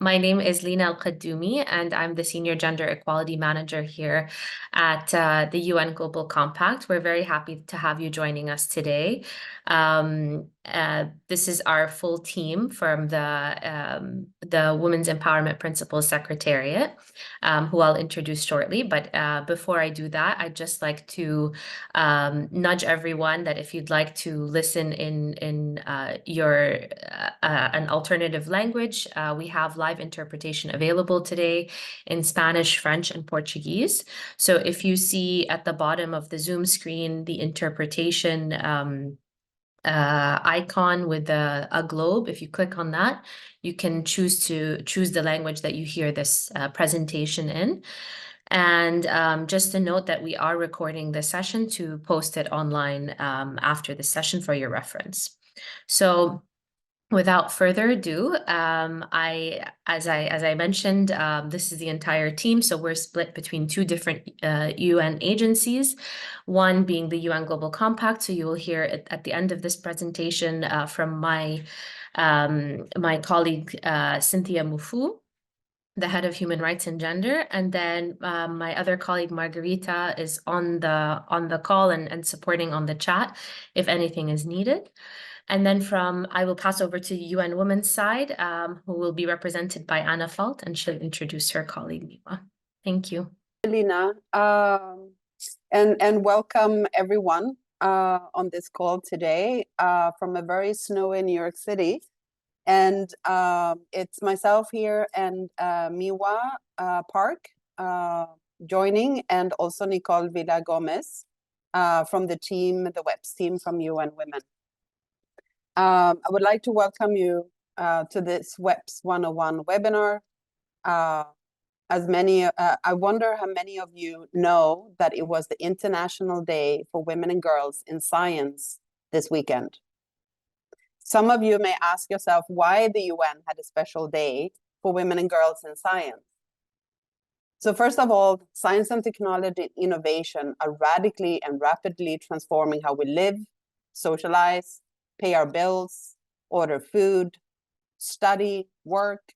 My name is Lina Al-Qaddoumi, and I'm the Senior Gender Equality Manager here at the UN Global Compact. We're very happy to have you joining us today. This is our full team from the Women's Empowerment Principles Secretariat, who I'll introduce shortly. But before I do that, I'd just like to nudge everyone that if you'd like to listen in your an alternative language, we have live interpretation available today in Spanish, French, and Portuguese. So if you see at the bottom of the Zoom screen the interpretation icon with a globe, if you click on that, you can choose the language that you hear this presentation in. And just a note that we are recording the session to post it online after the session for your reference. So without further ado, as I mentioned, this is the entire team. So we're split between two different UN agencies, one being the UN Global Compact. So you will hear at the end of this presentation from my colleague Cynthia Mufu, the head of Human Rights and Gender, and then my other colleague Margarita is on the call and supporting on the chat if anything is needed. And then I will pass over to UN Women's side, who will be represented by Anna Falt, and she'll introduce her colleague, Miwa. Thank you. Lina, and welcome everyone on this call today from a very snowy New York City. And it's myself here and Miwa Park joining, and also Nicole Villa Gomez from the WEPs team from UN Women. I would like to welcome you to this WEPs 101 webinar. I wonder how many of you know that it was the International Day for Women and Girls in Science this weekend. Some of you may ask yourself why the UN had a special day for women and girls in science. So first of all, science and technology and innovation are radically and rapidly transforming how we live, socialize, pay our bills, order food, study, work.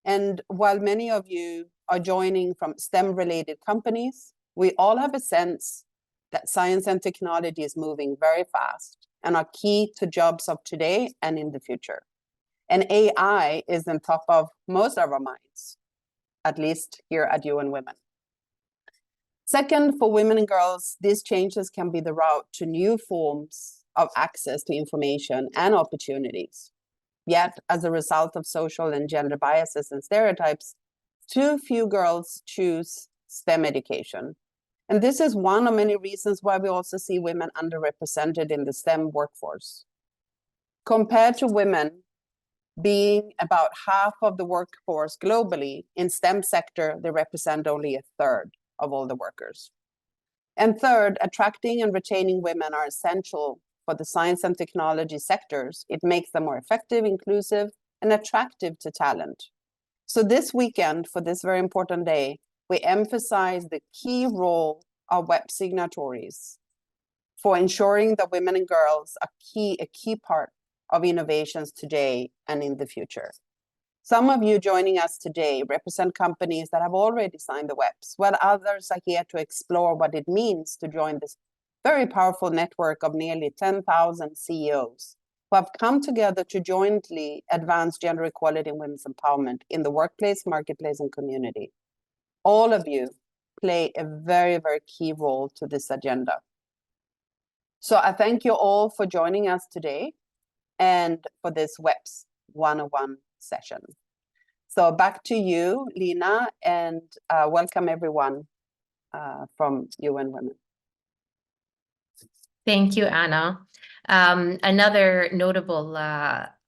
And while many of you are joining from STEM-related companies, we all have a sense that science and technology is moving very fast and are key to jobs of today and in the future. And AI is on top of most of our minds, at least here at UN Women. Second, for women and girls, these changes can be the route to new forms of access to information and opportunities. Yet, as a result of social and gender biases and stereotypes, too few girls choose STEM education. And this is one of many reasons why we also see women underrepresented in the STEM workforce. Compared to women being about half of the workforce globally, in STEM sector, they represent only a third of all the workers. And third, attracting and retaining women are essential for the science and technology sectors. It makes them more effective, inclusive, and attractive to talent. So this weekend, for this very important day, we emphasize the key role of WEP signatories for ensuring that women and girls are a key part of innovations today and in the future. Some of you joining us today represent companies that have already signed the WEPs, while others are here to explore what it means to join this very powerful network of nearly 10,000 CEOs who have come together to jointly advance gender equality and women's empowerment in the workplace, marketplace, and community. All of you play a very, very key role to this agenda. So I thank you all for joining us today and for this WEPs 101 session. So back to you, Lina, and welcome everyone from UN Women. Thank you, Anna. Another notable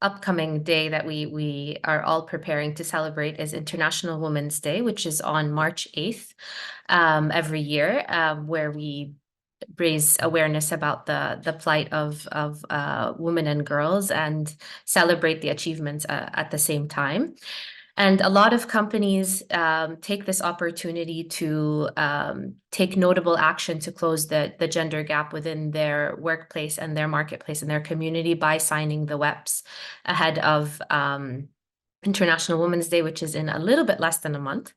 upcoming day that we are all preparing to celebrate is International Women's Day, which is on March 8th every year, where we raise awareness about the plight of women and girls and celebrate the achievements at the same time. And a lot of companies take this opportunity to take notable action to close the gender gap within their workplace and their marketplace and their community by signing the WEPs ahead of International Women's Day, which is in a little bit less than a month.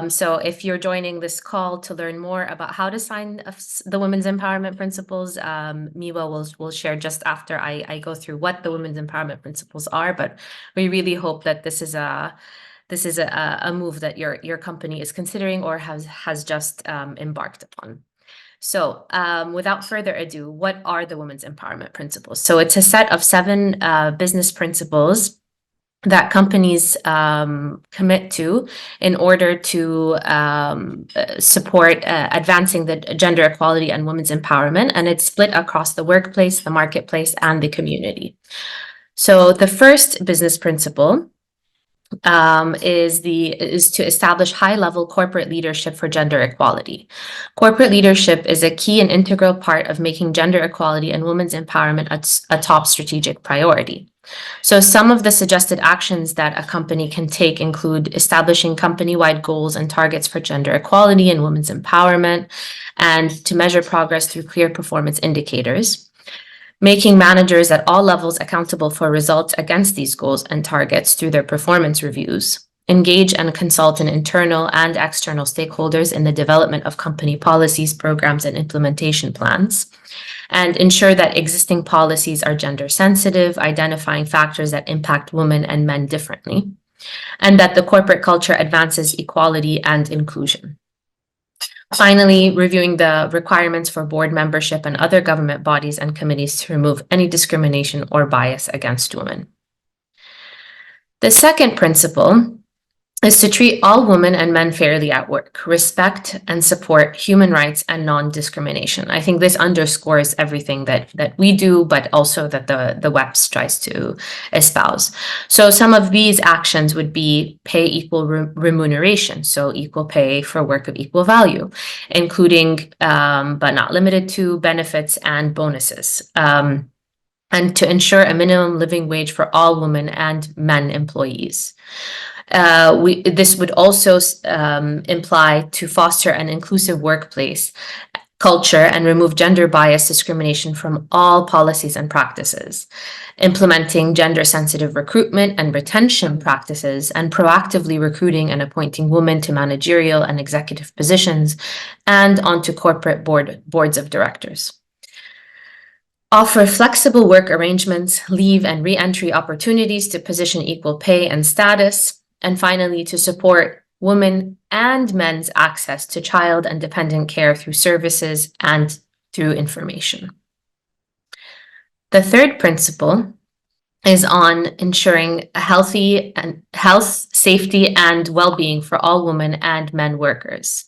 So if you're joining this call to learn more about how to sign the Women's Empowerment Principles, Miwa will share just after I go through what the Women's Empowerment Principles are. But we really hope that this is a move that your company is considering or has just embarked upon. So without further ado, what are the Women's Empowerment Principles? So it's a set of 7 business principles that companies commit to in order to support advancing the gender equality and women's empowerment. And it's split across the workplace, the marketplace, and the community. So the first business principle is to establish high-level corporate leadership for gender equality. Corporate leadership is a key and integral part of making gender equality and women's empowerment a top strategic priority. So some of the suggested actions that a company can take include establishing company-wide goals and targets for gender equality and women's empowerment, and to measure progress through clear performance indicators, making managers at all levels accountable for results against these goals and targets through their performance reviews, engage and consult in internal and external stakeholders in the development of company policies, programs, and implementation plans, and ensure that existing policies are gender sensitive, identifying factors that impact women and men differently, and that the corporate culture advances equality and inclusion. Finally, reviewing the requirements for board membership and other government bodies and committees to remove any discrimination or bias against women. The second principle is to treat all women and men fairly at work, respect and support human rights and non-discrimination. I think this underscores everything that we do, but also that the WEPs tries to espouse. So some of these actions would be pay equal remuneration, so equal pay for work of equal value, including, but not limited to, benefits and bonuses. And to ensure a minimum living wage for all women and men employees. This would also imply to foster an inclusive workplace culture and remove gender bias discrimination from all policies and practices, implementing gender-sensitive recruitment and retention practices, and proactively recruiting and appointing women to managerial and executive positions and onto corporate boards of directors. Offer flexible work arrangements, leave and re-entry opportunities to position equal pay and status, and finally, to support women and men's access to child and dependent care through services and through information. The third principle is on ensuring a health, safety, and well-being for all women and men workers.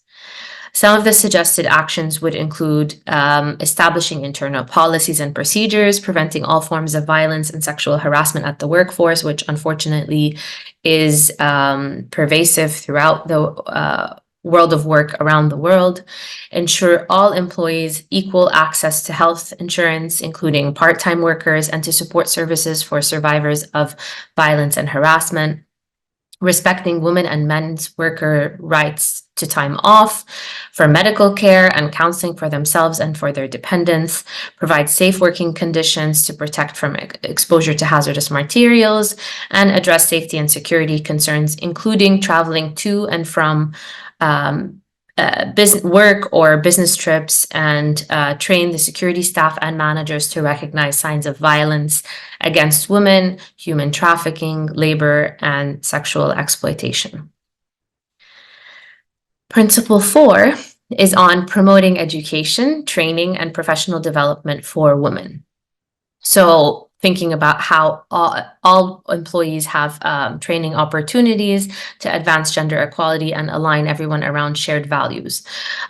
Some of the suggested actions would include establishing internal policies and procedures, preventing all forms of violence and sexual harassment at the workforce, which unfortunately is pervasive throughout the world of work around the world. Ensure all employees equal access to health insurance, including part-time workers, and to support services for survivors of violence and harassment. Respecting women and men's worker rights to time off, for medical care and counseling for themselves and for their dependents, provide safe working conditions to protect from exposure to hazardous materials, and address safety and security concerns, including traveling to and from business work or business trips, and train the security staff and managers to recognize signs of violence against women, human trafficking, labor, and sexual exploitation. Principle 4 is on promoting education, training, and professional development for women. So thinking about how all employees have training opportunities to advance gender equality and align everyone around shared values.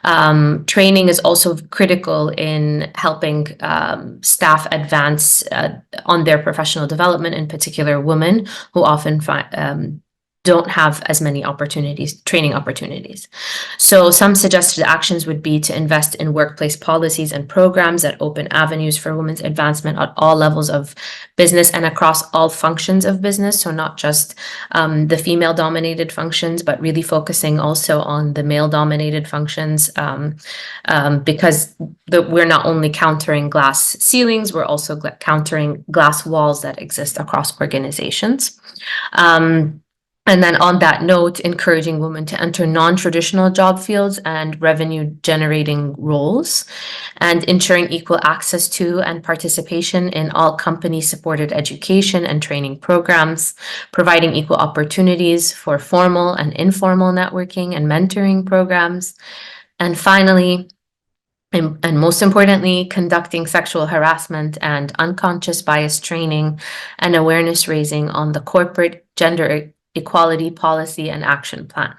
Training is also critical in helping staff advance on their professional development, in particular women, who often don't have as many opportunities, training opportunities. So some suggested actions would be to invest in workplace policies and programs that open avenues for women's advancement at all levels of business and across all functions of business. So not just the female-dominated functions, but really focusing also on the male-dominated functions, because we're not only countering glass ceilings, we're also countering glass walls that exist across organizations. And then on that note, encouraging women to enter non-traditional job fields and revenue-generating roles, and ensuring equal access to and participation in all company-supported education and training programs, providing equal opportunities for formal and informal networking and mentoring programs, and finally, and most importantly, conducting sexual harassment and unconscious bias training and awareness raising on the corporate gender equality policy and action plan.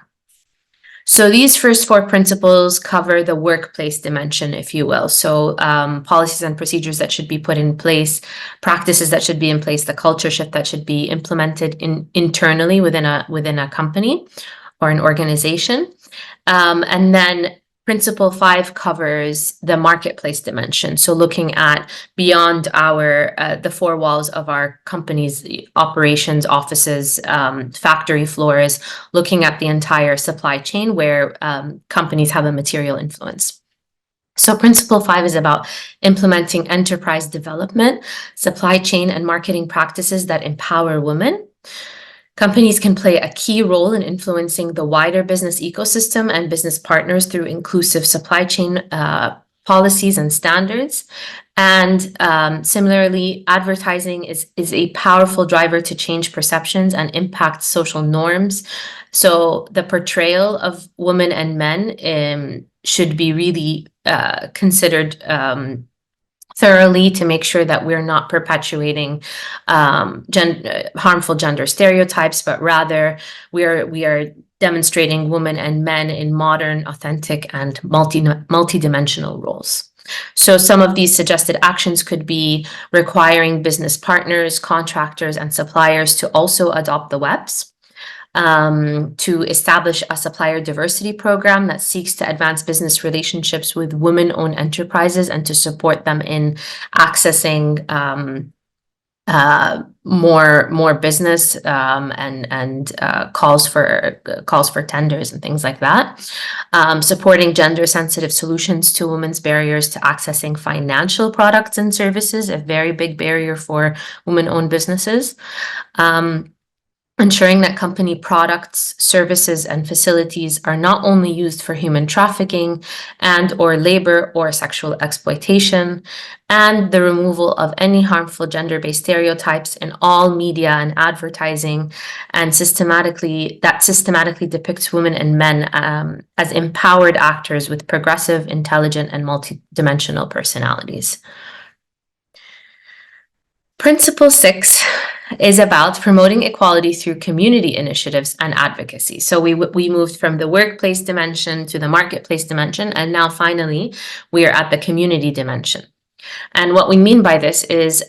So these first 4 principles cover the workplace dimension, if you will. So policies and procedures that should be put in place, practices that should be in place, the culture shift that should be implemented internally within a company or an organization. And then Principle 5 covers the marketplace dimension. So looking at beyond the 4 walls of our company's operations, offices, factory floors, looking at the entire supply chain where companies have a material influence. So Principle 5 is about implementing enterprise development, supply chain, and marketing practices that empower women. Companies can play a key role in influencing the wider business ecosystem and business partners through inclusive supply chain policies and standards. And similarly, advertising is a powerful driver to change perceptions and impact social norms. So the portrayal of women and men should be really considered thoroughly to make sure that we're not perpetuating harmful gender stereotypes, but rather we are demonstrating women and men in modern, authentic, and multi-dimensional roles. So some of these suggested actions could be requiring business partners, contractors, and suppliers to also adopt the WEPs. To establish a supplier diversity program that seeks to advance business relationships with women-owned enterprises and to support them in accessing more business and calls for tenders and things like that. Supporting gender-sensitive solutions to women's barriers to accessing financial products and services, a very big barrier for women-owned businesses. Ensuring that company products, services, and facilities are not only used for human trafficking and/or labor or sexual exploitation, and the removal of any harmful gender-based stereotypes in all media and advertising, and systematically depicts women and men as empowered actors with progressive, intelligent, and multidimensional personalities. Principle 6 is about promoting equality through community initiatives and advocacy. So we moved from the workplace dimension to the marketplace dimension, and now finally we are at the community dimension. And what we mean by this is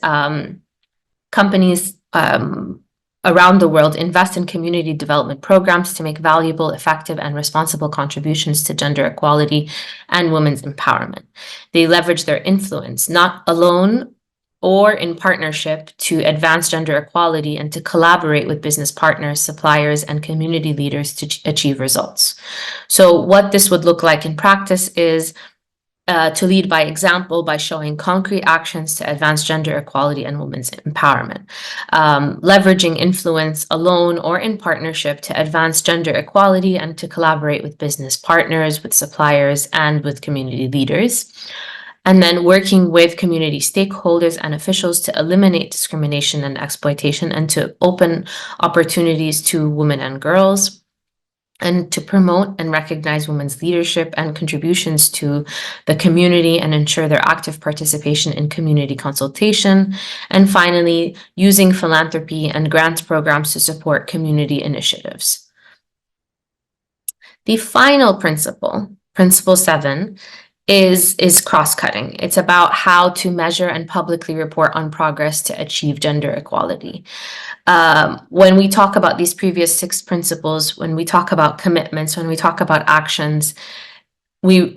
companies around the world invest in community development programs to make valuable, effective, and responsible contributions to gender equality and women's empowerment. They leverage their influence, not alone or in partnership, to advance gender equality and to collaborate with business partners, suppliers, and community leaders to achieve results. So what this would look like in practice is to lead by example by showing concrete actions to advance gender equality and women's empowerment. Leveraging influence alone or in partnership to advance gender equality and to collaborate with business partners, with suppliers, and with community leaders. And then working with community stakeholders and officials to eliminate discrimination and exploitation and to open opportunities to women and girls, and to promote and recognize women's leadership and contributions to the community and ensure their active participation in community consultation. And finally, using philanthropy and grants programs to support community initiatives. The final principle, Principle 7, is cross-cutting. It's about how to measure and publicly report on progress to achieve gender equality. When we talk about these previous 6 principles, when we talk about commitments, when we talk about actions, we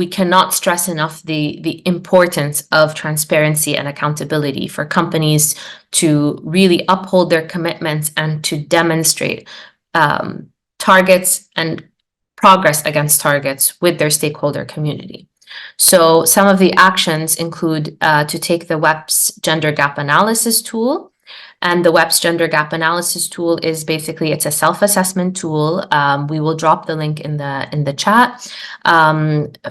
cannot stress enough the importance of transparency and accountability for companies to really uphold their commitments and to demonstrate targets and progress against targets with their stakeholder community. So some of the actions include to take the WEPs gender gap analysis tool. And the WEPs gender gap analysis tool is basically, it's a self-assessment tool. We will drop the link in the chat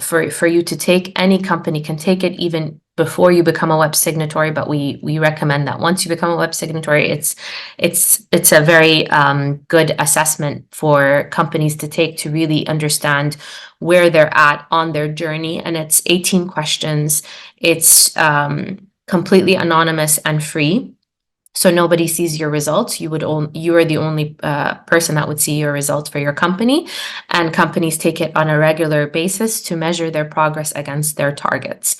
for you to take. Any company can take it even before you become a WEP signatory, but we recommend that once you become a WEP signatory, it's a very good assessment for companies to take to really understand where they're at on their journey. And it's 18 questions. It's completely anonymous and free. So nobody sees your results. You are the only person that would see your results for your company, and companies take it on a regular basis to measure their progress against their targets.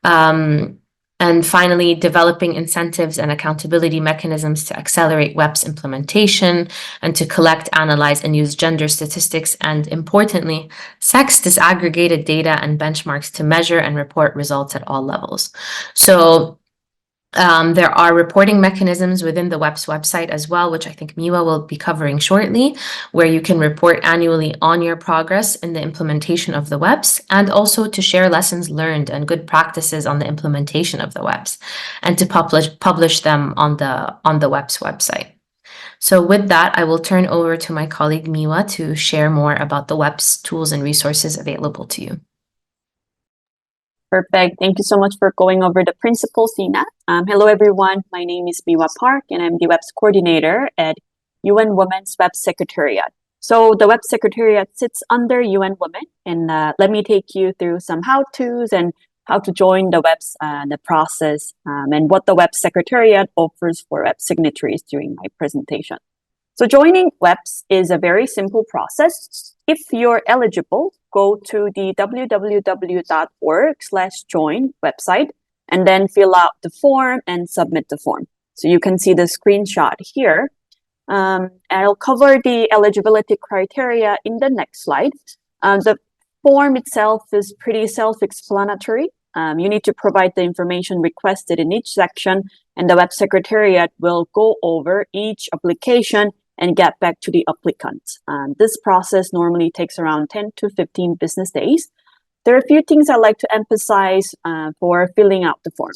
And finally, developing incentives and accountability mechanisms to accelerate WEPs implementation and to collect, analyze, and use gender statistics, and importantly, sex disaggregated data and benchmarks to measure and report results at all levels. So there are reporting mechanisms within the WEPs website as well, which I think Miwa will be covering shortly, where you can report annually on your progress in the implementation of the WEPs, and also to share lessons learned and good practices on the implementation of the WEPs, and to publish them on the WEPs website. So with that, I will turn over to my colleague Miwa to share more about the WEPs tools and resources available to you. Perfect. Thank you so much for going over the principles, Tina. Hello, everyone. My name is Miwa Park, and I'm the WEPs coordinator at UN Women's WEPs Secretariat. So the WEPs Secretariat sits under UN Women, and let me take you through some how-tos and how to join the WEPs the process, and what the WEPs Secretariat offers for WEPs signatories during my presentation. So joining WEPs is a very simple process. If you're eligible, go to the www.org/join website and then fill out the form and submit the form. So you can see the screenshot here. I'll cover the eligibility criteria in the next slide. The form itself is pretty self-explanatory. You need to provide the information requested in each section, and the WEPs Secretariat will go over each application and get back to the applicant. This process normally takes around 10 to 15 business days. There are a few things I'd like to emphasize for filling out the form.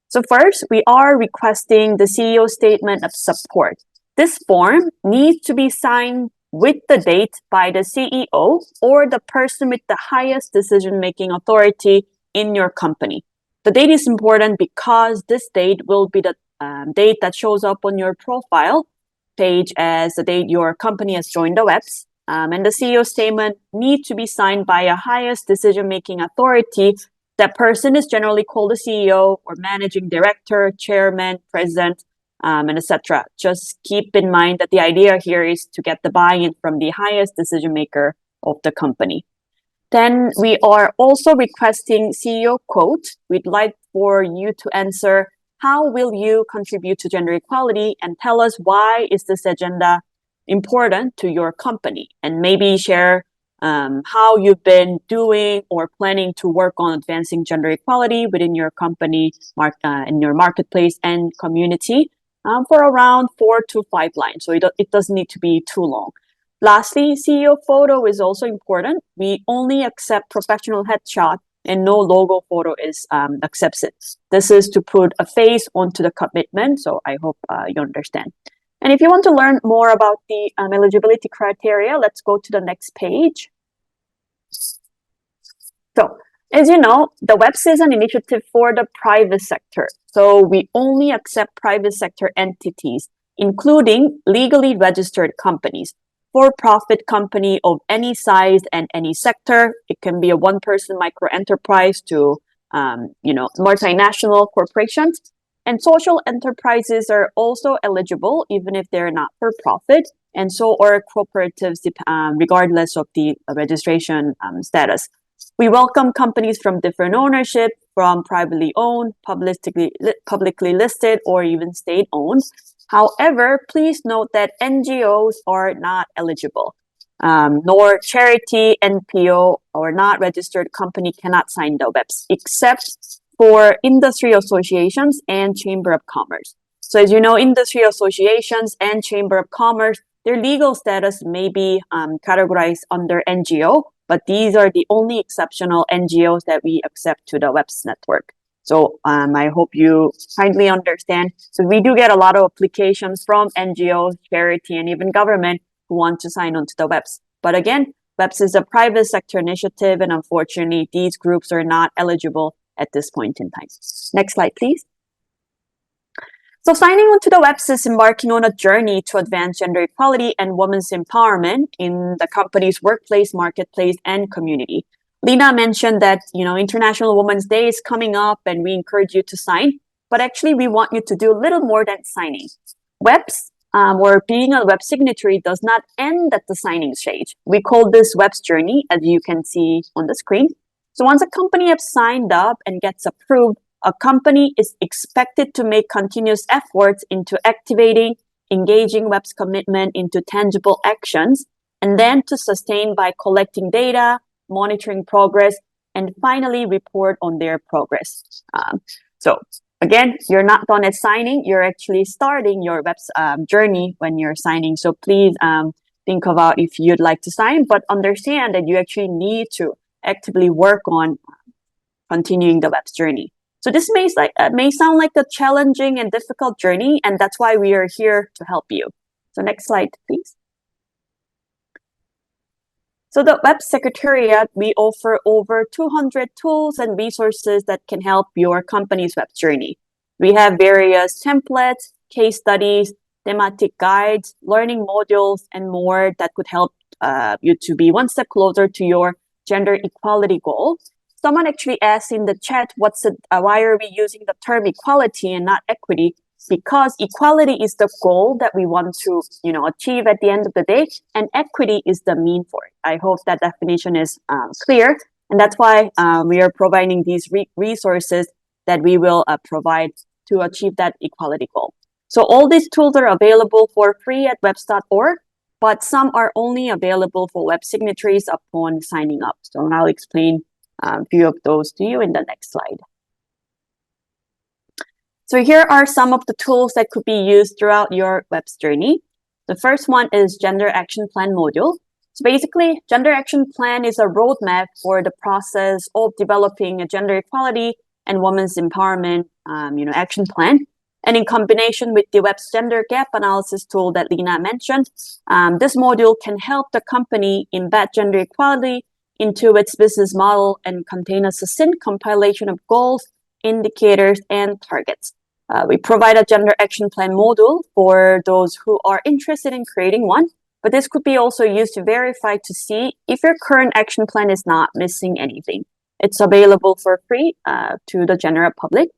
So first, we are requesting the CEO statement of support. This form needs to be signed with the date by the CEO or the person with the highest decision-making authority in your company. The date is important because this date will be the date that shows up on your profile page as the date your company has joined the WEPs. And the CEO statement needs to be signed by a highest decision-making authority. That person is generally called the CEO or managing director, chairman, president, and etc. Just keep in mind that the idea here is to get the buy-in from the highest decision maker of the company. Then we are also requesting CEO quote. We'd like for you to answer, how will you contribute to gender equality, and tell us why is this agenda important to your company, and maybe share how you've been doing or planning to work on advancing gender equality within your company, in your marketplace and community for around 4 to 5 lines. So it doesn't need to be too long. Lastly, CEO photo is also important. We only accept professional headshot and no logo photo is accepted. This is to put a face onto the commitment. So I hope you understand. And if you want to learn more about the eligibility criteria, let's go to the next page. So, as you know, the WEPs is an initiative for the private sector. So we only accept private sector entities, including legally registered companies. For-profit company of any size and any sector. It can be a one-person micro enterprise to, multinational corporations. And social enterprises are also eligible, even if they're not for profit. And so are cooperatives, regardless of the registration status. We welcome companies from different ownership, from privately owned, publicly listed, or even state-owned. However, please note that NGOs are not eligible, nor charity, NPO, or not registered company cannot sign the WEPs, except for industry associations and Chamber of Commerce. So as you know, industry associations and Chamber of Commerce, their legal status may be categorized under NGO, but these are the only exceptional NGOs that we accept to the WEPs network. So I hope you kindly understand. So we do get a lot of applications from NGOs, charity, and even government who want to sign on to the WEPs. But again, WEPs is a private sector initiative, and unfortunately, these groups are not eligible at this point in time. Next slide, please. So signing on to the WEPs is embarking on a journey to advance gender equality and women's empowerment in the company's workplace, marketplace, and community. Lena mentioned that, International Women's Day is coming up and we encourage you to sign, but actually we want you to do a little more than signing. WEPs, or being a web signatory, does not end at the signing stage. We call this WEPs journey, as you can see on the screen. So once a company has signed up and gets approved, a company is expected to make continuous efforts into activating, engaging WEPs commitment into tangible actions, and then to sustain by collecting data, monitoring progress, and finally report on their progress. So again, you're not done at signing, you're actually starting your WEPs journey when you're signing. So please think about if you'd like to sign, but understand that you actually need to actively work on continuing the WEPs journey. So this may sound like a challenging and difficult journey, and that's why we are here to help you. So next slide, please. So the WEPs Secretariat, we offer over 200 tools and resources that can help your company's WEPs journey. We have various templates, case studies, thematic guides, learning modules, and more that could help you to be one step closer to your gender equality goal. Someone actually asked in the chat, why are we using the term equality and not equity? Because equality is the goal that we want to, achieve at the end of the day, and equity is the mean for it. I hope that definition is clear, and that's why we are providing these resources that we will provide to achieve that equality goal. So all these tools are available for free at weps.org, but some are only available for web signatories upon signing up. So I'll explain a few of those to you in the next slide. So here are some of the tools that could be used throughout your WEPs journey. The first one is Gender Action Plan module. So basically, Gender Action Plan is a roadmap for the process of developing a gender equality and women's empowerment action plan. And in combination with the WEPs gender gap analysis tool that Lena mentioned, this module can help the company embed gender equality into its business model and contain a succinct compilation of goals, indicators, and targets. We provide a gender action plan module for those who are interested in creating one, but this could be also used to verify to see if your current action plan is not missing anything. It's available for free to the general public.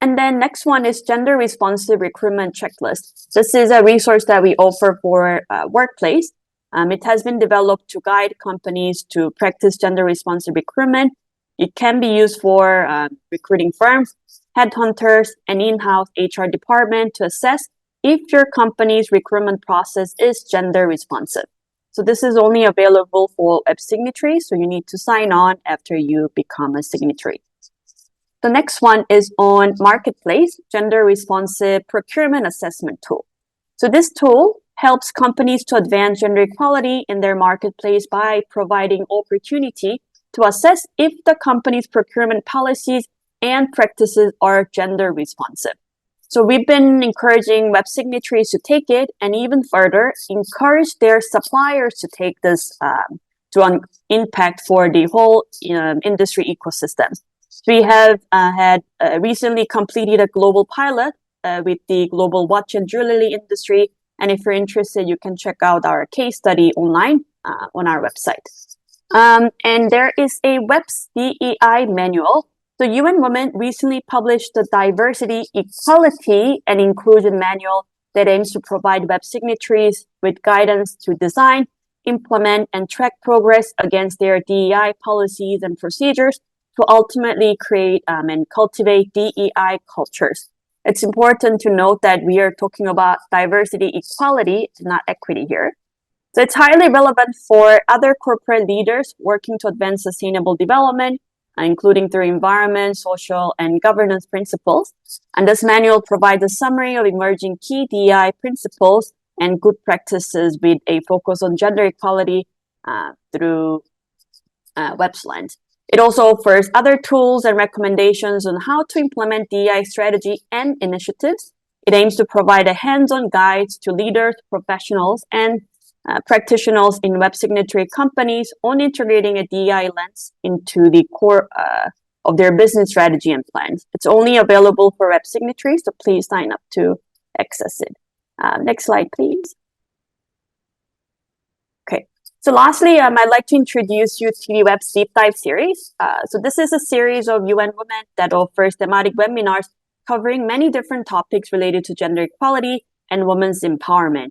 And then next one is Gender Responsive Recruitment Checklist. This is a resource that we offer for workplace. It has been developed to guide companies to practice gender responsive recruitment. It can be used for recruiting firms, headhunters, and in-house HR department to assess if your company's recruitment process is gender responsive. So this is only available for web signatories, so you need to sign on after you become a signatory. The next one is on Marketplace, Gender Responsive Procurement Assessment Tool. So this tool helps companies to advance gender equality in their marketplace by providing opportunity to assess if the company's procurement policies and practices are gender responsive. So we've been encouraging web signatories to take it, and even further, encourage their suppliers to take this to an impact for the whole industry ecosystem. We have had recently completed a global pilot with the global watch and jewelry industry. And if you're interested, you can check out our case study online on our website. And there is a WEPs DEI manual. So UN Women recently published the Diversity, Equality, and Inclusion Manual that aims to provide web signatories with guidance to design, implement, and track progress against their DEI policies and procedures to ultimately create and cultivate DEI cultures. It's important to note that we are talking about diversity, equality, not equity here. So it's highly relevant for other corporate leaders working to advance sustainable development, including through environment, social, and governance principles. And this manual provides a summary of emerging key DEI principles and good practices with a focus on gender equality through WEPs lens. It also offers other tools and recommendations on how to implement DEI strategy and initiatives. It aims to provide a hands-on guide to leaders, professionals, and practitioners in web signatory companies on integrating a DEI lens into the core of their business strategy and plans. It's only available for web signatories, so please sign up to access it. Next slide, please. Okay, so lastly, I'd like to introduce you to the WEPs Deep Dive series. So this is a series of UN Women that offers thematic webinars covering many different topics related to gender equality and women's empowerment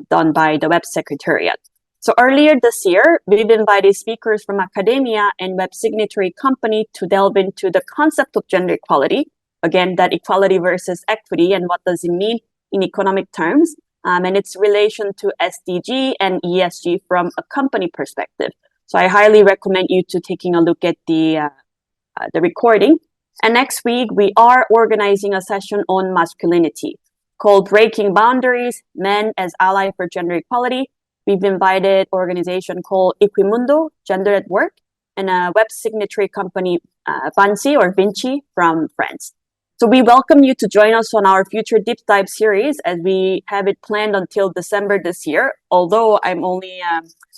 done by the WEPs Secretariat. So earlier this year, we've invited speakers from academia and web signatory company to delve into the concept of gender equality. Again, that equality versus equity and what does it mean in economic terms, and its relation to SDG and ESG from a company perspective. So I highly recommend you to taking a look at the recording. And next week, we are organizing a session on masculinity called Breaking Boundaries, Men as Ally for Gender Equality. We've invited organization called Equimundo, Gender at Work, and a web signatory company, Vinci from France. So we welcome you to join us on our future deep dive series as we have it planned until December this year, although I'm only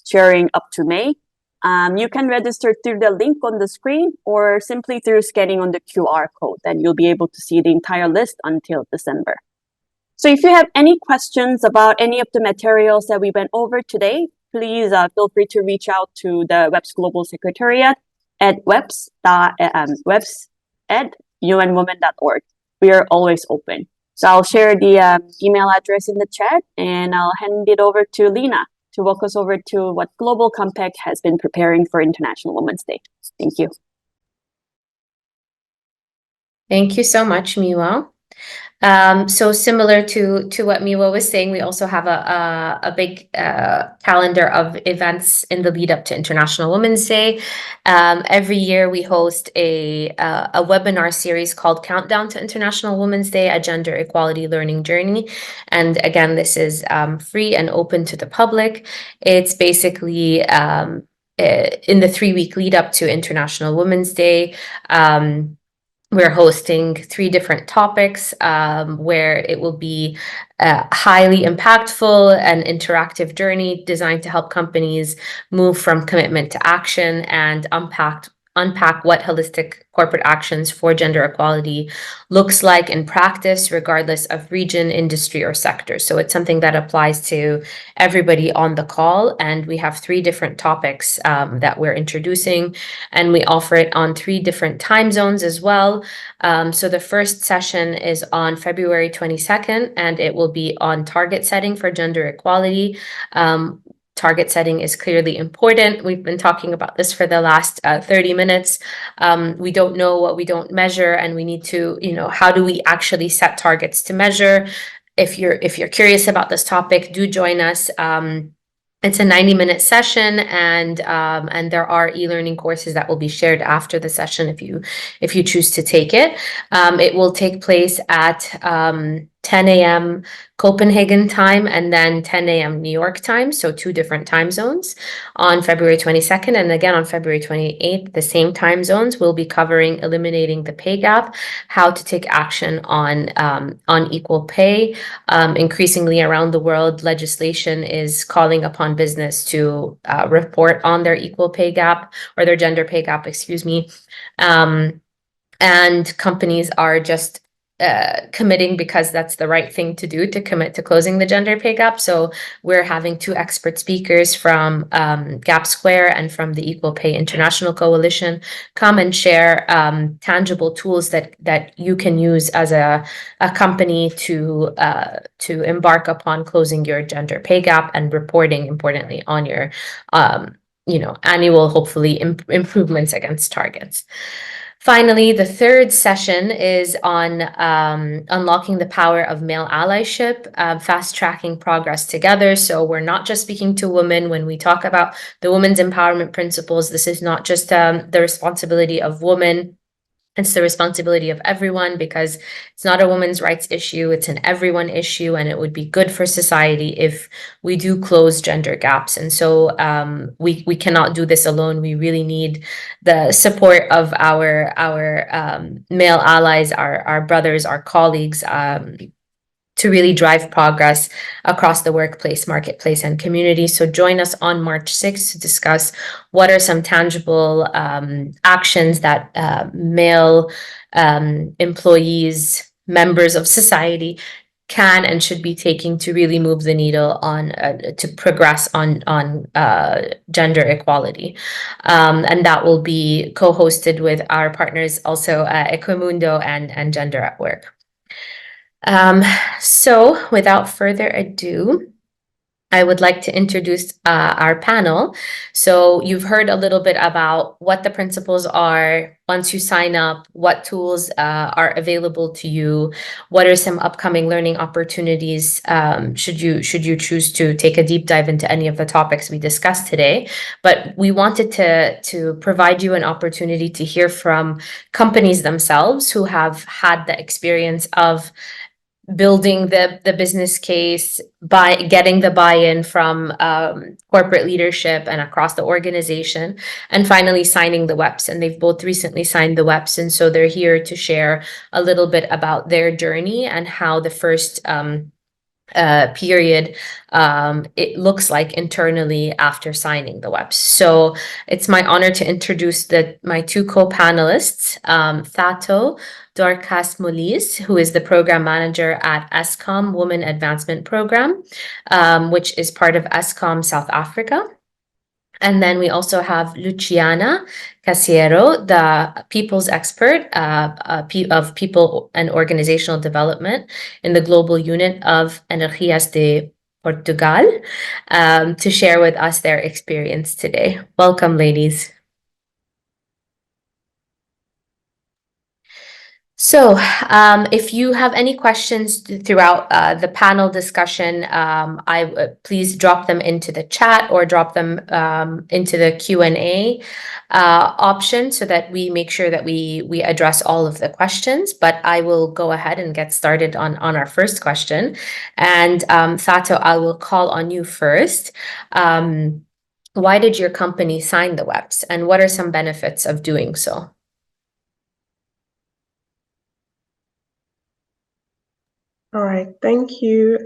sharing up to May. You can register through the link on the screen or simply through scanning on the QR code. Then you'll be able to see the entire list until December. So if you have any questions about any of the materials that we went over today, please feel free to reach out to the WEPs Global Secretariat at weps@unwomen.org. We are always open. So I'll share the email address in the chat and I'll hand it over to Lena to walk us over to what Global Compact has been preparing for International Women's Day. Thank you. Thank you so much, Miwa. So similar to what Miwa was saying, we also have a big calendar of events in the lead up to International Women's Day. Every year we host a webinar series called Countdown to International Women's Day, a gender equality learning journey. And again, this is free and open to the public. It's basically in the 3-week lead up to International Women's Day. We're hosting 3 different topics where it will be a highly impactful and interactive journey designed to help companies move from commitment to action and unpack what holistic corporate actions for gender equality looks like in practice, regardless of region, industry, or sector. So it's something that applies to everybody on the call. And we have 3 different topics that we're introducing, and we offer it on 3 different time zones as well. So the first session is on February 22nd, and it will be on target setting for gender equality. Target setting is clearly important. We've been talking about this for the last 30 minutes. We don't know what we don't measure, and we need to, how do we actually set targets to measure? If you're curious about this topic, do join us. It's a 90-minute session, and there are e-learning courses that will be shared after the session if you choose to take it. It will take place at 10 a.m. Copenhagen time and then 10 a.m. New York time, so 2 different time zones on February 22nd. And again, on February 28th, the same time zones, we'll be covering eliminating the pay gap, how to take action on equal pay. Increasingly around the world, legislation is calling upon business to report on their equal pay gap, or their gender pay gap, excuse me. And companies are just committing because that's the right thing to do, to commit to closing the gender pay gap. So we're having two expert speakers from Gap Square and from the Equal Pay International Coalition come and share tangible tools that you can use as a company to embark upon closing your gender pay gap and reporting, importantly, on your annual, hopefully, improvements against targets. Finally, the third session is on unlocking the power of male allyship, fast-tracking progress together. So we're not just speaking to women when we talk about the women's empowerment principles. This is not just the responsibility of women. It's the responsibility of everyone, because it's not a women's rights issue, it's an everyone issue, and it would be good for society if we do close gender gaps. And so we cannot do this alone. We really need the support of our male allies, our brothers, our colleagues, to really drive progress across the workplace, marketplace, and community. So join us on March 6th to discuss what are some tangible actions that male employees, members of society, can and should be taking to really move the needle on to progress on gender equality. And that will be co-hosted with our partners also, Equimundo and Gender at Work. So without further ado, I would like to introduce our panel. So you've heard a little bit about what the principles are once you sign up, what tools are available to you, what are some upcoming learning opportunities should you choose to take a deep dive into any of the topics we discussed today. But we wanted to provide you an opportunity to hear from companies themselves who have had the experience of building the business case, by getting the buy-in from corporate leadership and across the organization, and finally signing the WEPs. And they've both recently signed the WEPs, and so they're here to share a little bit about their journey and how the first period it looks like internally after signing the WEPs. So it's my honor to introduce my two co-panelists, Thato Dorcas Molis, who is the program manager at ESCOM Women Advancement Program, which is part of ESCOM South Africa. And then we also have Luciana Casiero, the people's expert of people and organizational development in the global unit of Energias de Portugal, to share with us their experience today. Welcome, ladies. So if you have any questions throughout the panel discussion, please drop them into the chat or drop them into the Q&A option so that we make sure that we address all of the questions. But I will go ahead and get started on our first question. And Thato, I will call on you first. Why did your company sign the WEPs, and what are some benefits of doing so? All right, thank you.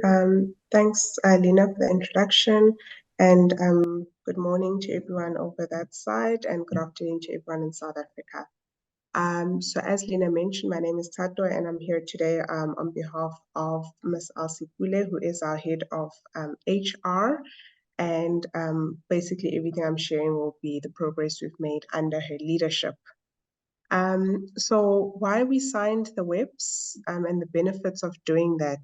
Thanks, Lina, for the introduction, and good morning to everyone over that side, and good afternoon to everyone in South Africa. So as Lina mentioned, my name is Tato, and I'm here today on behalf of Ms. Alsipule, who is our head of HR, and basically everything I'm sharing will be the progress we've made under her leadership. So why we signed the WEPs and the benefits of doing that.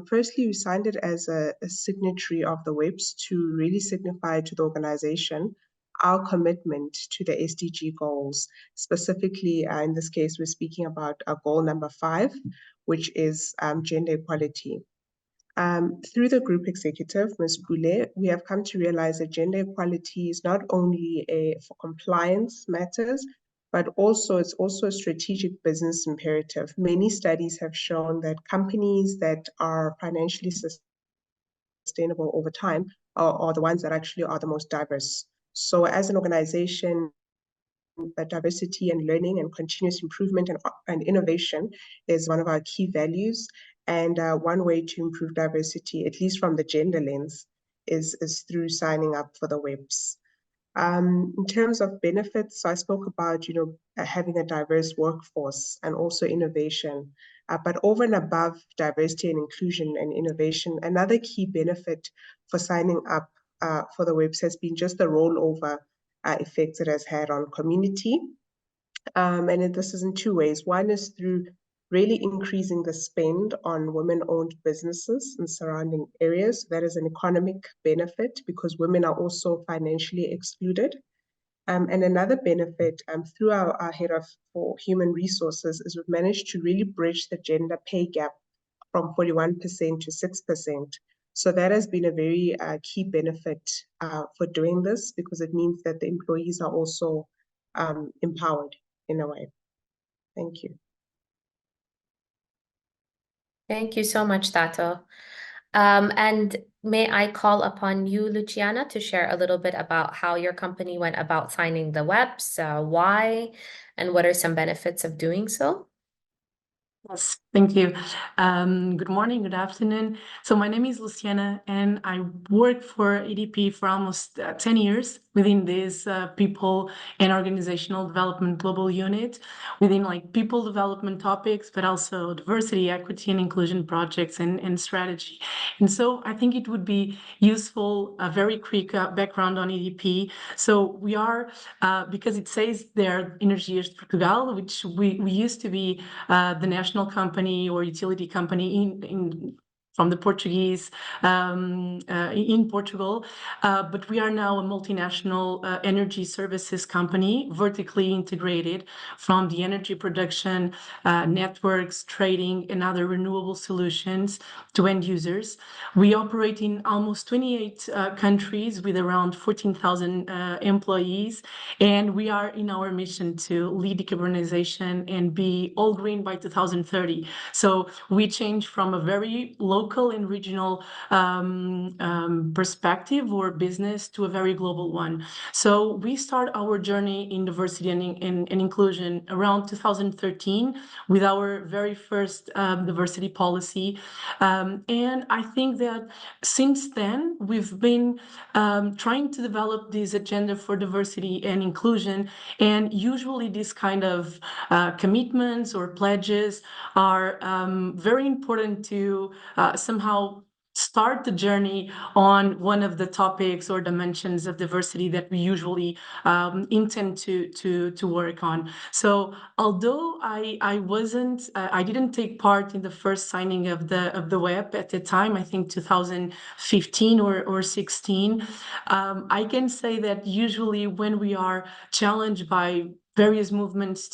Firstly, we signed it as a signatory of the WEPs to really signify to the organization our commitment to the SDG goals. Specifically, in this case, we're speaking about goal number 5, which is gender equality. Through the group executive, Ms. Boule, we have come to realize that gender equality is not only for compliance matters, but it's also a strategic business imperative. Many studies have shown that companies that are financially sustainable over time are the ones that actually are the most diverse. So as an organization, diversity and learning and continuous improvement and innovation is one of our key values. And one way to improve diversity, at least from the gender lens, is through signing up for the WEPs. In terms of benefits, so I spoke about, having a diverse workforce and also innovation. But over and above diversity and inclusion and innovation, another key benefit for signing up for the WEPs has been just the rollover effects it has had on community. And this is in two ways. One is through really increasing the spend on women-owned businesses in surrounding areas. That is an economic benefit because women are also financially excluded. And another benefit through our head of for human resources is we've managed to really bridge the gender pay gap from 41% to 6%. So that has been a very key benefit for doing this because it means that the employees are also empowered in a way. Thank you. Thank you so much, Tato. And may I call upon you, Luciana, to share a little bit about how your company went about signing the WEPs, why, and what are some benefits of doing so? Yes, thank you. Good morning, good afternoon. So my name is Luciana, and I worked for EDP for almost 10 years within this people and organizational development global unit, within like people development topics, but also diversity, equity, and inclusion projects and strategy. And so I think it would be useful, a very quick background on EDP. So we are, because it says there, Energias de Portugal, which we used to be the national company or utility company from the Portuguese in Portugal, but we are now a multinational energy services company, vertically integrated from the energy production, networks, trading, and other renewable solutions to end users. We operate in almost 28 countries with around 14,000 employees, and we are in our mission to lead decarbonization and be all green by 2030. So we change from a very local and regional perspective or business to a very global one. So we start our journey in diversity and inclusion around 2013 with our very first diversity policy. And I think that since then, we've been trying to develop this agenda for diversity and inclusion. And usually these kind of commitments or pledges are very important to somehow start the journey on one of the topics or dimensions of diversity that we usually intend to work on. So although I didn't take part in the first signing of the WEP at the time, I think 2015 or 16, I can say that usually when we are challenged by various movements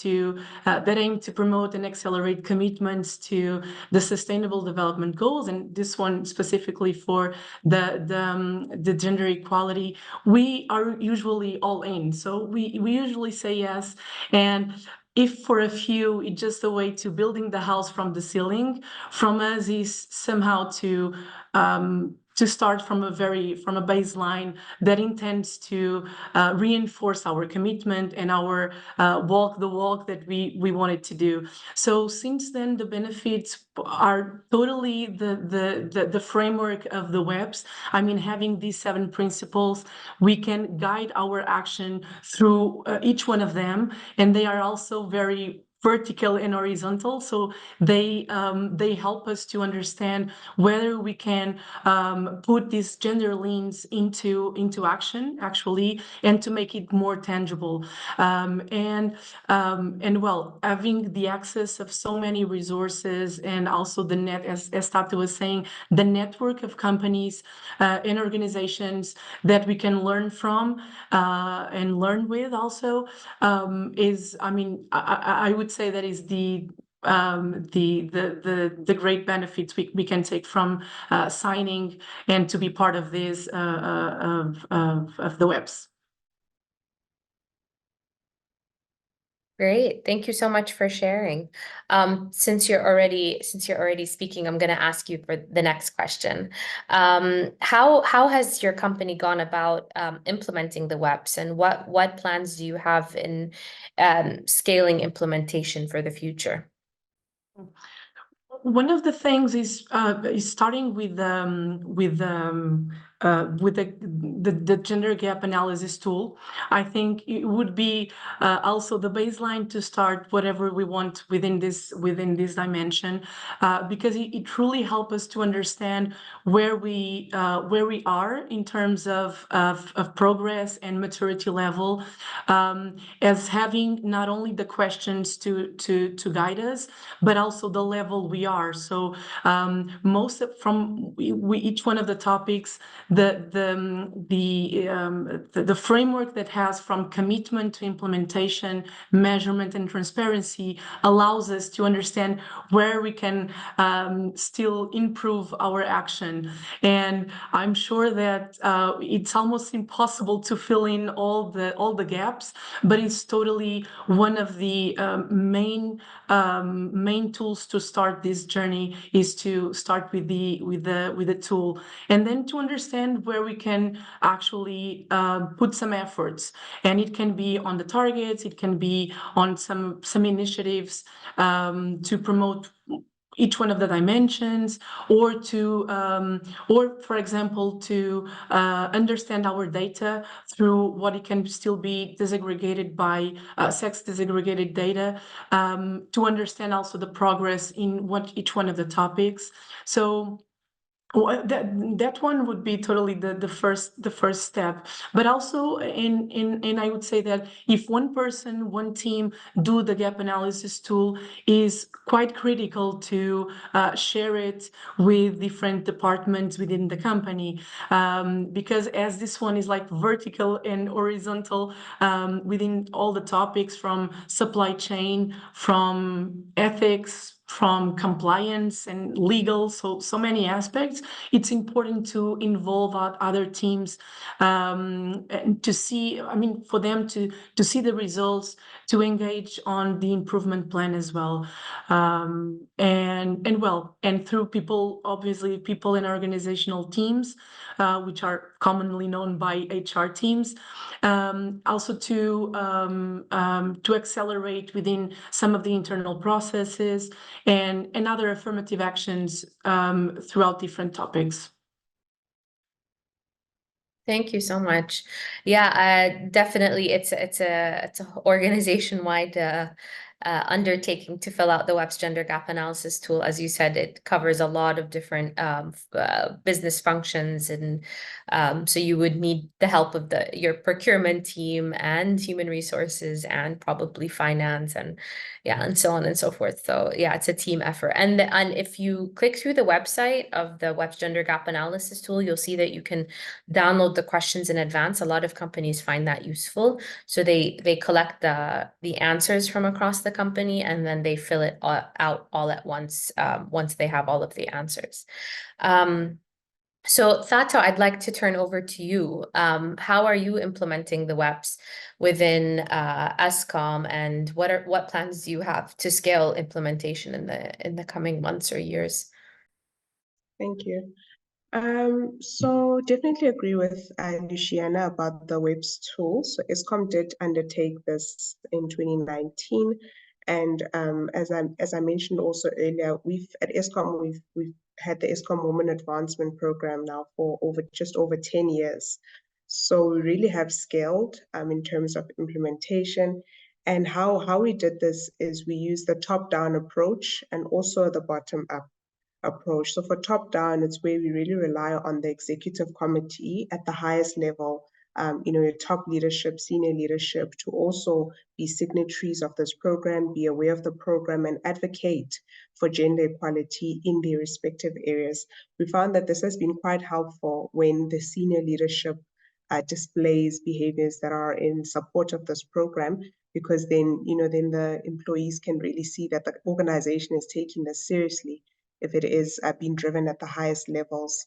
that aim to promote and accelerate commitments to the Sustainable Development Goals, and this one specifically for the gender equality, we are usually all in. So we usually say yes, and if for a few it's just a way to building the house from the ceiling, from us is somehow to start from a baseline that intends to reinforce our commitment and our walk the walk that we wanted to do. So since then, the benefits are totally the framework of the WEPs. I mean, having these 7 principles, we can guide our action through each one of them, and they are also very vertical and horizontal, so they help us to understand whether we can put these gender leans into action actually, and to make it more tangible. And well, having the access of so many resources, and also the net, as Tato was saying, the network of companies and organizations that we can learn from and learn with also is, I mean, I would say that is the great benefits we can take from signing and to be part of this of the WEPs. Great. Thank you so much for sharing. Since you're already speaking, I'm going to ask you for the next question. How has your company gone about implementing the WEPs, and what plans do you have in scaling implementation for the future? One of the things is starting with with the gender gap analysis tool. I think it would be also the baseline to start whatever we want within this dimension, because it truly helps us to understand where we are in terms of progress and maturity level, as having not only the questions to guide us, but also the level we are. So each one of the topics, the framework that has from commitment to implementation, measurement, and transparency allows us to understand where we can still improve our action. And I'm sure that it's almost impossible to fill in all the gaps, but it's totally one of the main tools to start this journey, is to start with the tool, and then to understand where we can actually put some efforts. And it can be on the targets, it can be on some initiatives to promote each one of the dimensions, or for example, to understand our data through what it can still be disaggregated by sex disaggregated data, to understand also the progress in each one of the topics. So that one would be totally the first step. But also in I would say that if one person, one team do the gap analysis tool, is quite critical to share it with different departments within the company, because as this one is like vertical and horizontal within all the topics, from supply chain, from ethics, from compliance and legal, so many aspects, it's important to involve other teams and to see, for them to see the results, to engage on the improvement plan as well. And through people, obviously people in organizational teams, which are commonly known by HR teams, also to accelerate within some of the internal processes and other affirmative actions throughout different topics. Thank you so much. Yeah, definitely, it's a organization-wide undertaking to fill out the WEPs gender gap analysis tool. As you said, it covers a lot of different business functions, and so you would need the help of your procurement team and human resources and probably finance, and so on and so forth. So yeah, it's a team effort. And if you click through the website of the WEPs gender gap analysis tool, you'll see that you can download the questions in advance. A lot of companies find that useful. So they collect the answers from across the company, and then they fill it out all at once they have all of the answers. So Thato, I'd like to turn over to you. How are you implementing the WEPs within ESCOM, and what plans do you have to scale implementation in the coming months or years? Thank you. So definitely agree with Luciana about the WEPs tool. So ESCOM did undertake this in 2019, and as I mentioned also earlier, at ESCOM we've had the ESCOM Women Advancement Program now for just over 10 years. So we really have scaled in terms of implementation. And how we did this is we used the top-down approach and also the bottom-up approach. So for top down, it's where we really rely on the executive committee at the highest level, your top leadership, senior leadership, to also be signatories of this program, be aware of the program, and advocate for gender equality in their respective areas. We found that this has been quite helpful when the senior leadership displays behaviors that are in support of this program, because then the employees can really see that the organization is taking this seriously if it is being driven at the highest levels.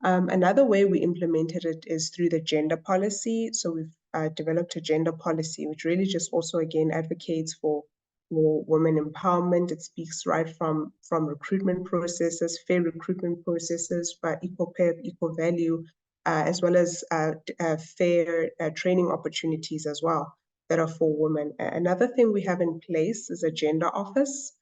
Another way we implemented it is through the gender policy. So we've developed a gender policy, which really just also again advocates for women empowerment. It speaks right from recruitment processes, fair recruitment processes, but equal pay, equal value, as well as fair training opportunities as well that are for women. Another thing we have in place is a gender office.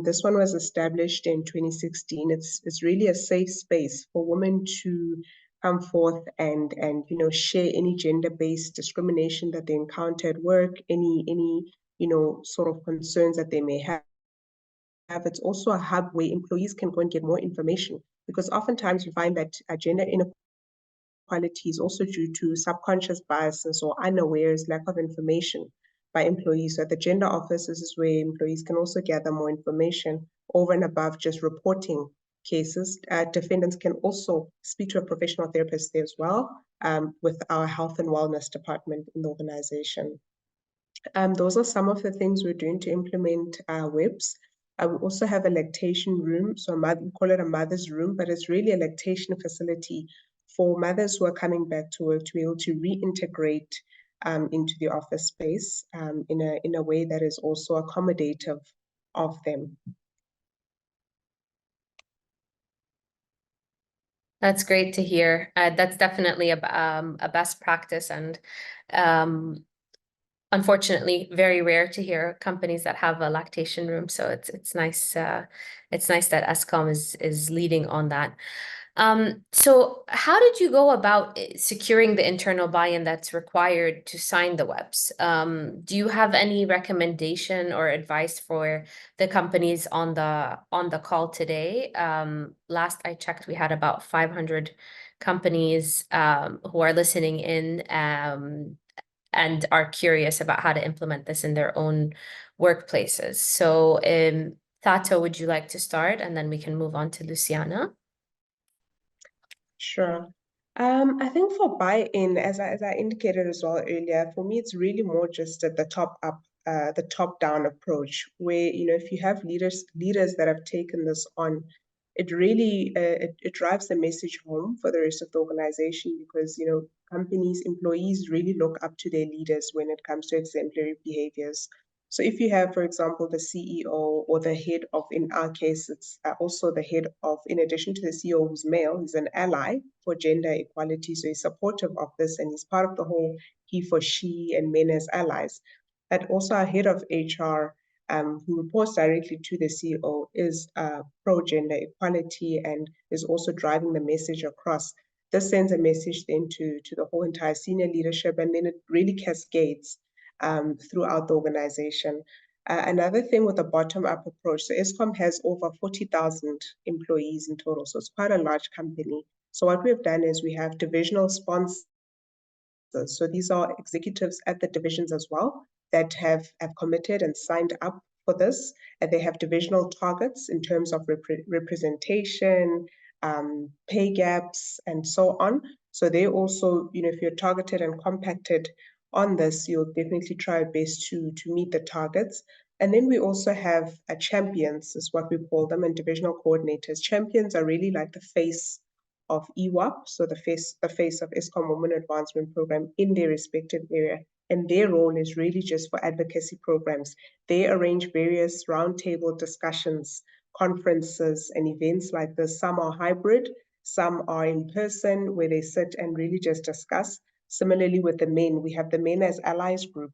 This one was established in 2016. It's really a safe space for women to come forth and share any gender-based discrimination that they encounter at work, any sort of concerns that they may have. It's also a hub where employees can go and get more information, because oftentimes we find that gender inequality is also due to subconscious biases or unawares, lack of information by employees. So at the gender offices is where employees can also gather more information over and above just reporting cases. Defendants can also speak to a professional therapist there as well, with our health and wellness department in the organization. Those are some of the things we're doing to implement WEPs. We also have a lactation room, so we call it a mother's room, but it's really a lactation facility for mothers who are coming back to work to be able to reintegrate into the office space in a way that is also accommodative of them. That's great to hear. That's definitely a best practice, and unfortunately very rare to hear companies that have a lactation room. So it's nice that Eskom is leading on that. So how did you go about securing the internal buy-in that's required to sign the WEPs? Do you have any recommendation or advice for the companies on the call today? Last I checked, we had about 500 companies who are listening in and are curious about how to implement this in their own workplaces. So, Tato, would you like to start, and then we can move on to Luciana? Sure. I think for buy-in, as I indicated as well earlier, for me, it's really more just at the top up, the top-down approach, where, if you have leaders that have taken this on, it really it drives the message home for the rest of the organization, because, companies, employees really look up to their leaders when it comes to exemplary behaviors. So if you have, for example, the CEO or the head of, in our case, it's also the head of, in addition to the CEO who's male, he's an ally for gender equality. So he's supportive of this, and he's part of the whole he for she and men as allies. And also our head of HR, who reports directly to the CEO, is pro-gender equality and is also driving the message across. This sends a message then to the whole entire senior leadership, and then it really cascades throughout the organization. Another thing with the bottom-up approach, so Eskom has over 40,000 employees in total, so it's quite a large company. So what we've done is we have divisional sponsors. So these are executives at the divisions as well that have committed and signed up for this, and they have divisional targets in terms of representation, pay gaps, and so on. So they also, if you're targeted and compacted on this, you'll definitely try your best to meet the targets. And then we also have champions, is what we call them, and divisional coordinators. Champions are really like the face of EWAP, so the face of Eskom Women Advancement Program in their respective area. And their role is really just for advocacy programs. They arrange various roundtable discussions, conferences, and events like this. Some are hybrid, some are in person, where they sit and really just discuss. Similarly with the men, we have the Men as Allies group,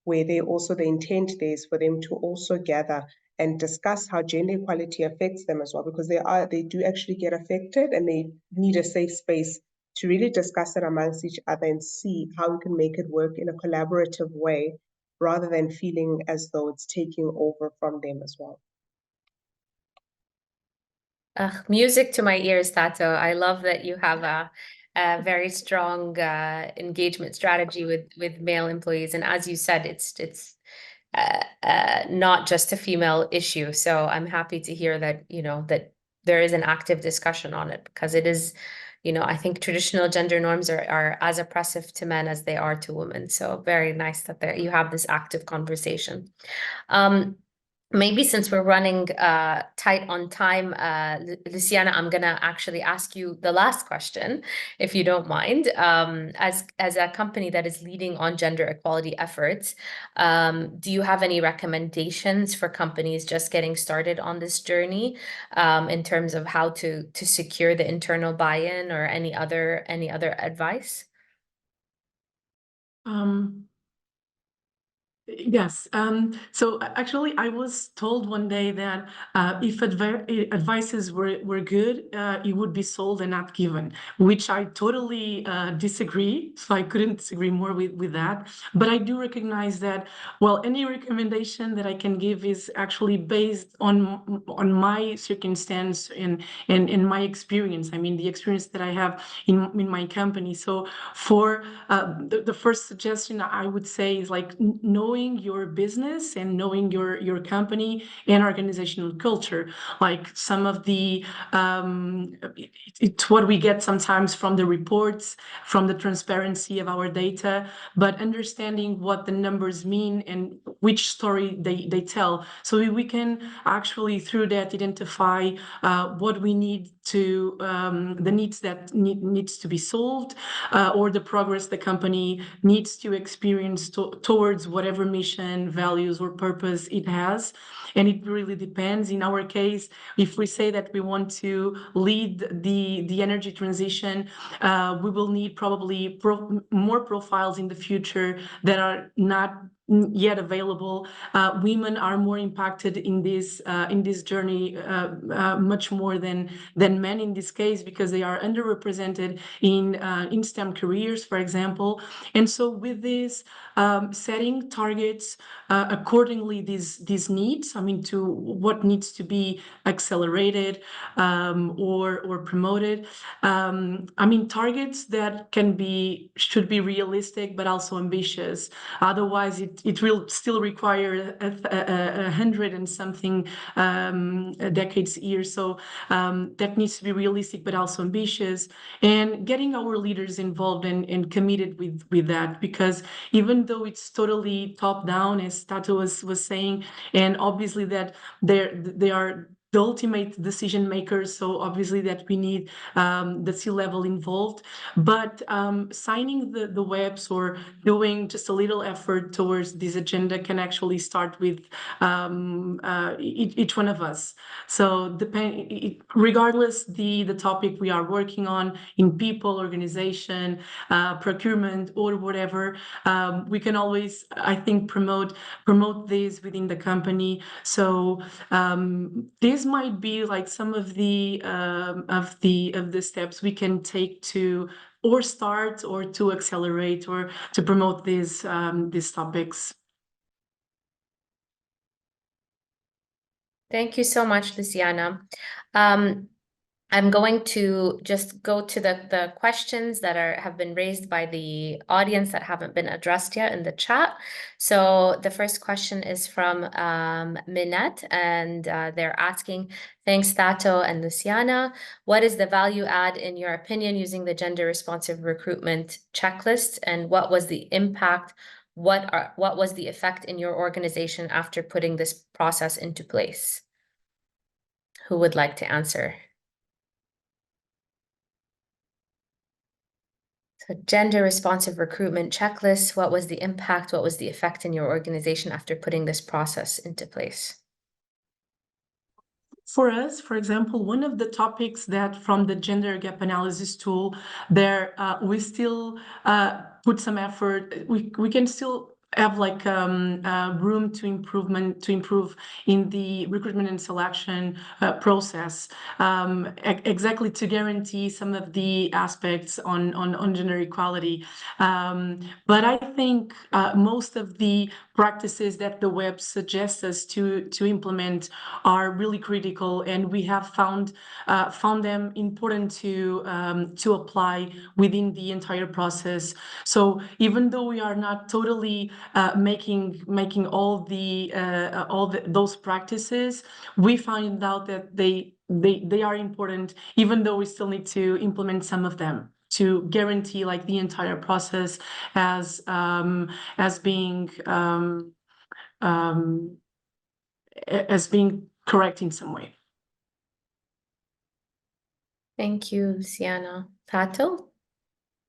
where they also, the intent there is for them to also gather and discuss how gender equality affects them as well, because they do actually get affected, and they need a safe space to really discuss it amongst each other and see how we can make it work in a collaborative way, rather than feeling as though it's taking over from them as well. Music to my ears, Tato. I love that you have a very strong engagement strategy with male employees, and as you said, it's not just a female issue. So I'm happy to hear that that there is an active discussion on it, because it is, I think traditional gender norms are as oppressive to men as they are to women. So very nice that you have this active conversation. Maybe since we're running tight on time, Luciana, I'm gonna actually ask you the last question, if you don't mind. As a company that is leading on gender equality efforts, do you have any recommendations for companies just getting started on this journey, in terms of how to secure the internal buy-in, or any other advice? Yes. So actually, I was told one day that if advices were good, it would be sold and not given, which I totally disagree. So I couldn't disagree more with that. But I do recognize that, well, any recommendation that I can give is actually based on my circumstance and in my experience. I mean, the experience that I have in my company. So for the first suggestion I would say is like knowing your business and knowing your company and organizational culture. Like some of the it's what we get sometimes from the reports, from the transparency of our data, but understanding what the numbers mean and which story they tell. So we can actually through that identify what we need to the needs that needs to be solved, or the progress the company needs to experience towards whatever mission, values, or purpose it has. And it really depends. In our case, if we say that we want to lead the energy transition, we will need probably more profiles in the future that are not yet available. Women are more impacted in this journey much more than men in this case, because they are underrepresented in STEM careers, for example. And so with this, setting targets accordingly these needs, I mean, to what needs to be accelerated or promoted. I mean, targets that should be realistic, but also ambitious. Otherwise, it will still require 100 and something decades years. So that needs to be realistic, but also ambitious, and getting our leaders involved and committed with that, because even though it's totally top down, as Tato was saying, and obviously that they are the ultimate decision makers, so obviously that we need the C-level involved, but signing the WEPs or doing just a little effort towards this agenda can actually start with each one of us. So regardless the topic we are working on in people, organization, procurement, or whatever, we can always, I think, promote this within the company. So this might be like some of the steps we can take to or start or to accelerate or to promote these topics. Thank you so much, Luciana. I'm going to just go to the questions that have been raised by the audience that haven't been addressed yet in the chat. So the first question is from Minette, and they're asking, thanks Tato and Luciana. What is the value add in your opinion using the gender responsive recruitment checklist, and what was the impact? What was the effect in your organization after putting this process into place? Who would like to answer? So gender responsive recruitment checklist, what was the impact? What was the effect in your organization after putting this process into place? For us, for example, one of the topics that from the gender gap analysis tool, there we still put some effort. We can still have like room to improve in the recruitment and selection process, exactly to guarantee some of the aspects on gender equality. But I think most of the practices that the web suggests us to implement are really critical, and we have found them important to apply within the entire process. So even though we are not totally making all those practices, we find out that they are important, even though we still need to implement some of them to guarantee like the entire process as being correct in some way. Thank you, Luciana. Tato?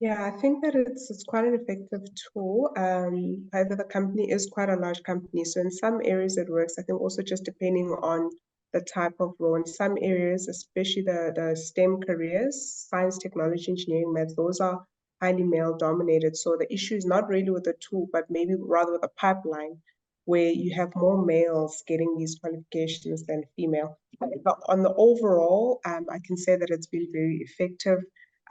Yeah, I think that it's quite an effective tool. However, the company is quite a large company, so in some areas it works. I think also just depending on the type of role. In some areas, especially the STEM careers, science, technology, engineering, maths, those are highly male dominated. So the issue is not really with the tool, but maybe rather with the pipeline, where you have more males getting these qualifications than female. But on the overall, I can say that it's been very effective.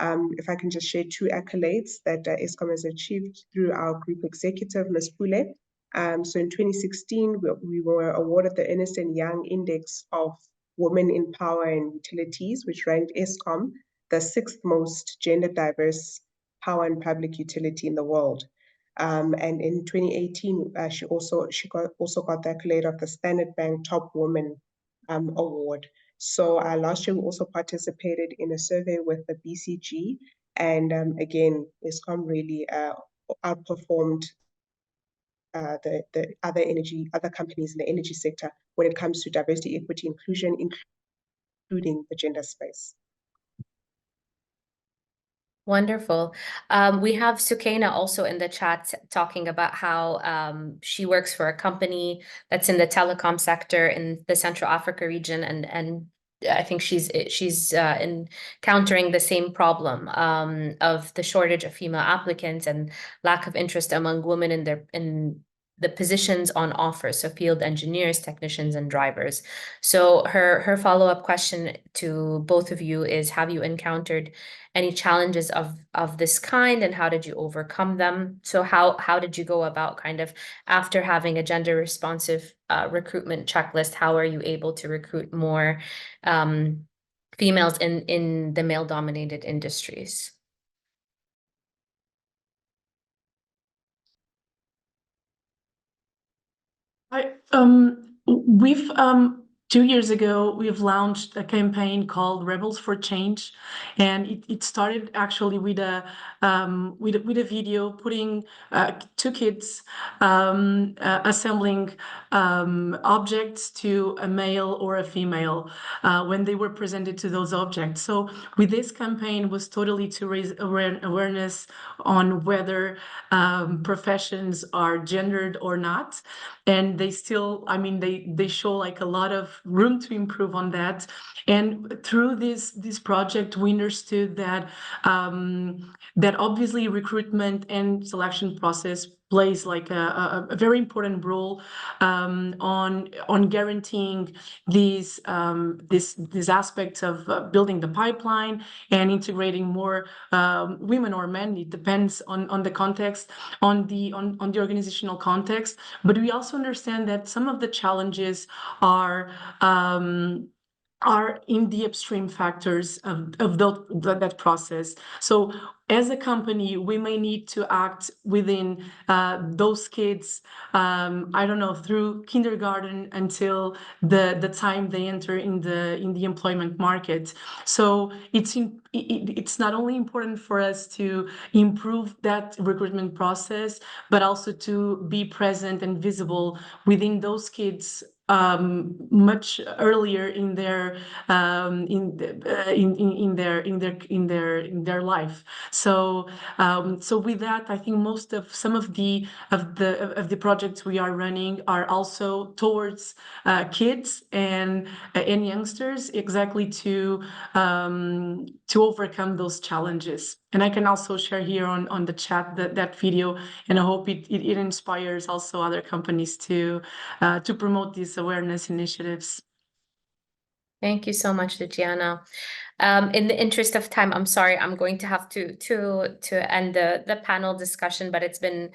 If I can just share 2 accolades that Eskom has achieved through our group executive, Ms. Pule. So in 2016, we were awarded the Ernst & Young Index of Women in Power and Utilities, which ranked Eskom the 6th most gender diverse power and public utility in the world. And in 2018, she also got the accolade of the Standard Bank Top Woman Award. So last year we also participated in a survey with the BCG, and again, Eskom really outperformed the other companies in the energy sector when it comes to diversity, equity, inclusion, including the gender space. Wonderful. We have Sukaina also in the chat talking about how she works for a company that's in the telecom sector in the Central Africa region, and I think she's encountering the same problem of the shortage of female applicants and lack of interest among women in the positions on offer, so field engineers, technicians, and drivers. So her follow-up question to both of you is, have you encountered any challenges of this kind, and how did you overcome them? So how did you go about, kind of after having a gender responsive recruitment checklist, how are you able to recruit more females in the male dominated industries? We've 2 years ago, we've launched a campaign called Rebels for Change, and it started actually with a video putting 2 kids assembling objects to a male or a female when they were presented to those objects. So with this campaign was totally to raise awareness on whether professions are gendered or not, and they still, I mean, they show like a lot of room to improve on that. And through this project, we understood that that obviously recruitment and selection process plays like a very important role on guaranteeing these aspects of building the pipeline and integrating more women or men. It depends on the context, on the organizational context. But we also understand that some of the challenges are in the upstream factors of that process. So as a company, we may need to act within those kids, I don't know, through kindergarten until the time they enter in the employment market. So it's not only important for us to improve that recruitment process, but also to be present and visible within those kids much earlier in their life. So with that, I think most of some of the projects we are running are also towards kids and youngsters, exactly to overcome those challenges. And I can also share here on the chat that video, and I hope it inspires also other companies to promote these awareness initiatives. Thank you so much, Luciana. In the interest of time, I'm sorry, I'm going to have to end the panel discussion, but it's been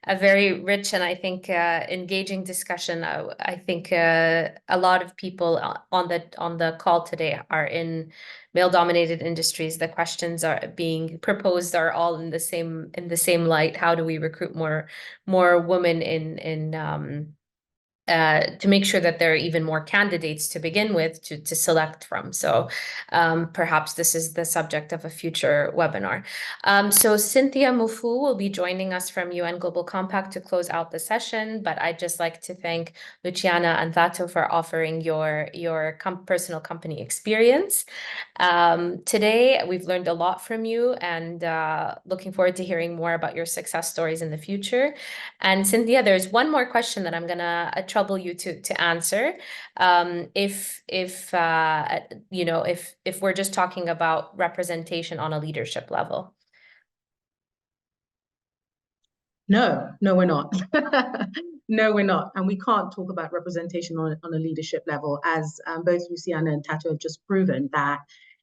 a very rich and I think engaging discussion. I think a lot of people on the call today are in male-dominated industries. The questions are being proposed are all in the same light. How do we recruit more women in to make sure that there are even more candidates to begin with to select from. So perhaps this is the subject of a future webinar. So Cynthia Mufu will be joining us from UN Global Compact to close out the session, but I'd just like to thank Luciana and Thato for offering your personal company experience. Today, we've learned a lot from you, and looking forward to hearing more about your success stories in the future. And Cynthia, there's one more question that I'm gonna trouble you to answer. If we're just talking about representation on a leadership level. No, we're not. No, we're not. And we can't talk about representation on a leadership level, as both Luciana and Tato have just proven that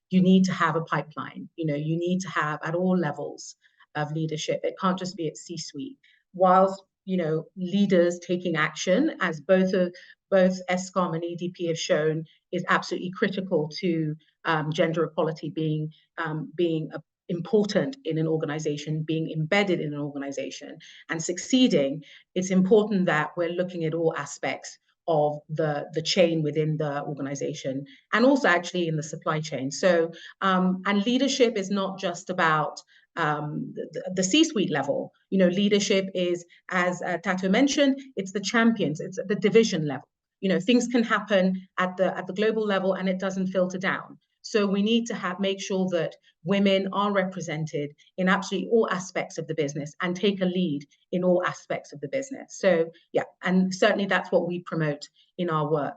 you need to have a pipeline. You know, you need to have at all levels of leadership. It can't just be at C-suite. Whilst, you know, leaders taking action, as both ESCOM and EDP have shown, is absolutely critical to gender equality being important in an organization, being embedded in an organization and succeeding. It's important that we're looking at all aspects of the chain within the organization, and also actually in the supply chain. So, and leadership is not just about the C-suite level. You know, leadership is, as Tato mentioned, it's the champions, it's at the division level. You know, things can happen at the global level and it doesn't filter down. So we need to make sure that women are represented in absolutely all aspects of the business and take a lead in all aspects of the business. So yeah, and certainly that's what we promote in our work.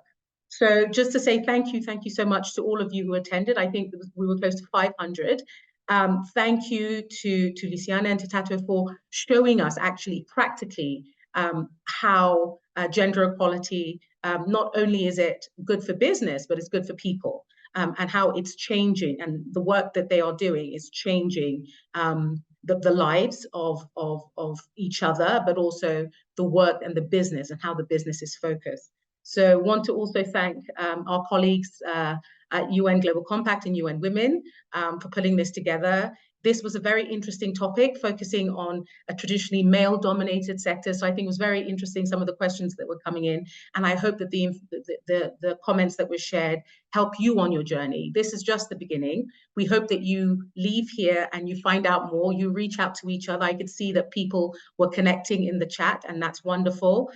So just to say thank you so much to all of you who attended. I think we were close to 500. Thank you to Luciana and to Tato for showing us actually practically how gender equality, not only is it good for business, but it's good for people. And how it's changing, and the work that they are doing is changing the lives of each other, but also the work and the business and how the business is focused. So want to also thank our colleagues at UN Global Compact and UN Women for putting this together. This was a very interesting topic, focusing on a traditionally male-dominated sector. So I think it was very interesting, some of the questions that were coming in. And I hope that the comments that were shared help you on your journey. This is just the beginning. We hope that you leave here and you find out more, you reach out to each other. I could see that people were connecting in the chat, and that's wonderful.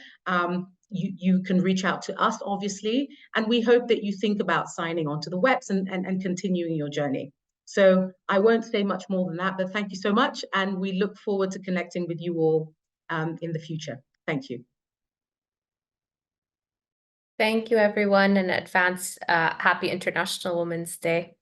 You can reach out to us, obviously, and we hope that you think about signing on to the WEPs and continuing your journey. So I won't say much more than that, but thank you so much. And we look forward to connecting with you all in the future. Thank you. Thank you, everyone, and advance happy International Women's Day.